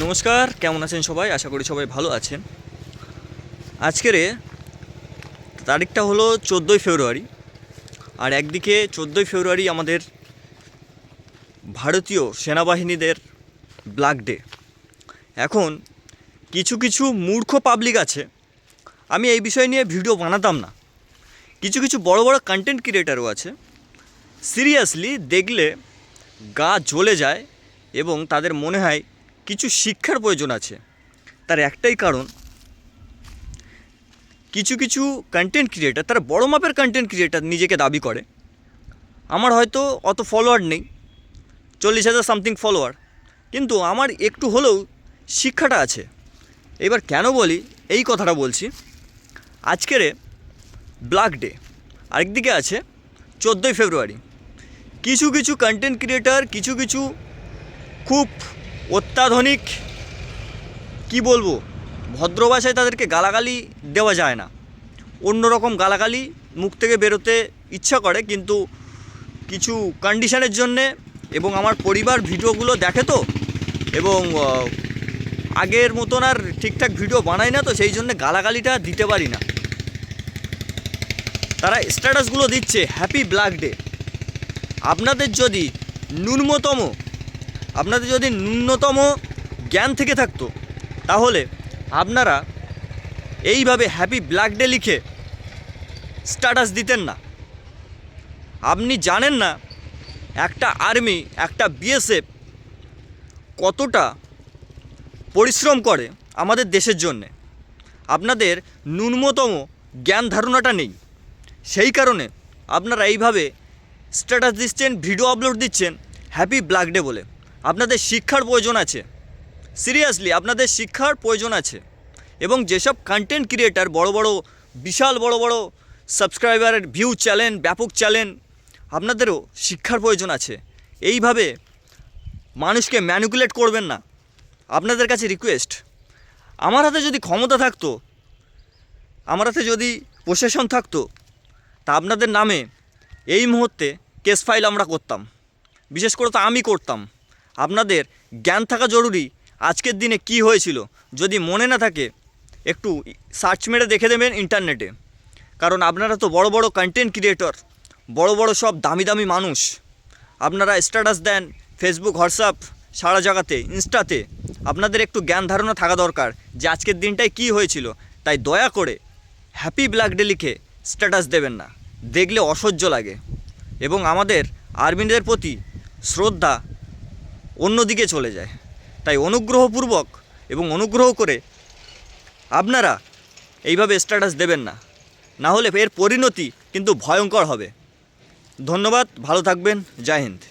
নমস্কার, কেমন আছেন সবাই? আশা করি সবাই ভালো আছেন। আজকের তারিখটা হলো 14ই ফেব্রুয়ারি। আর একদিকে 14ই ফেব্রুয়ারি আমাদের ভারতীয় সেনাবাহিনীদের ব্ল্যাক ডে। এখন কিছু কিছু মূর্খ পাবলিক আছে, আমি এই বিষয় নিয়ে ভিডিও বানাতাম না। কিছু কিছু বড় বড় কন্টেন্ট ক্রিয়েটারও আছে, সিরিয়াসলি দেখলে গা জ্বলে যায় এবং তাদের মনে হয় কিছু শিক্ষার প্রয়োজন আছে। তার একটাই কারণ, কিছু কিছু কন্টেন্ট ক্রিয়েটার, তারা বড় মাপের কন্টেন্ট ক্রিয়েটার নিজেকে দাবি করে। আমার হয়তো অত ফলোয়ার নেই, 40,000 সামথিং ফলোয়ার, কিন্তু আমার একটু হলেও শিক্ষাটা আছে। এবার কেন বলি, এই কথাটা বলছি। আজকের ব্ল্যাক ডে, আরেকদিকে আছে 14ই ফেব্রুয়ারি। কিছু কিছু কন্টেন্ট ক্রিয়েটার, কিছু কিছু খুব অত্যাধুনিক, কি বলবো, ভদ্র ভাষায় তাদেরকে গালাগালি দেওয়া যায় না, অন্যরকম গালাগালি মুখ থেকে বেরোতে ইচ্ছা করে, কিন্তু কিছু কন্ডিশনের জন্যে, এবং আমার পরিবার ভিডিওগুলো দেখে তো, এবং আগের মতন আর ঠিকঠাক ভিডিও বানায় না, তো সেই জন্য গালাগালিটা দিতে পারি না। তারা স্ট্যাটাসগুলো দিচ্ছে হ্যাপি ব্ল্যাক ডে। আপনাদের যদি ন্যূনতম জ্ঞান থেকে থাকতো, তাহলে আপনারা এইভাবে হ্যাপি ব্ল্যাক ডে লিখে স্ট্যাটাস দিতেন না। আপনি জানেন না একটা আর্মি, একটা বিএসএফ কতটা পরিশ্রম করে আমাদের দেশের জন্যে। আপনাদের ন্যূনতম জ্ঞান ধারণাটা নেই, সেই কারণে আপনারা এইভাবে স্ট্যাটাস দিচ্ছেন, ভিডিও আপলোড দিচ্ছেন হ্যাপি ব্ল্যাক ডে বলে। আপনাদের শিক্ষার প্রয়োজন আছে, সিরিয়াসলি আপনাদের শিক্ষার প্রয়োজন আছে। এবং যেসব কন্টেন্ট ক্রিয়েটার বড় বড়, বিশাল বড় বড় সাবস্ক্রাইবারের ভিউ চ্যানেল, ব্যাপক চ্যানেল, আপনাদেরও শিক্ষার প্রয়োজন আছে। এইভাবে মানুষকে ম্যানিপুলেট করবেন না। আপনাদের কাছে রিকোয়েস্ট, আমার হাতে যদি ক্ষমতা থাকতো, আমার হাতে যদি প্রশাসন থাকতো, তা আপনাদের নামে এই মুহূর্তে কেস ফাইল আমরা করতাম, বিশেষ করে তো আমি করতাম। আপনাদের জ্ঞান থাকা জরুরি, আজকের দিনে কি হয়েছিল যদি মনে না থাকে একটু সার্চ মেরে দেখে দেবেন ইন্টারনেটে। কারণ আপনারা তো বড় বড় কন্টেন্ট ক্রিয়েটর, বড় বড় সব দামি দামি মানুষ, আপনারা স্ট্যাটাস দেন ফেসবুক, হোয়াটসঅ্যাপ, সারা জায়গাতে, ইনস্টাতে। আপনাদের একটু জ্ঞান ধারণা থাকা দরকার যে আজকের দিনটায় কী হয়েছিল। তাই দয়া করে হ্যাপি ব্ল্যাক ডে লিখে স্ট্যাটাস দেবেন না, দেখলে অসহ্য লাগে। এবং আমাদের আর্মিদের প্রতি শ্রদ্ধা অন্যদিকে চলে যায়। তাই অনুগ্রহপূর্বক এবং অনুগ্রহ করে আপনারা এইভাবে স্ট্যাটাস দেবেন না, না হলে এর পরিণতি কিন্তু ভয়ঙ্কর হবে। ধন্যবাদ, ভালো থাকবেন, জয় হিন্দ।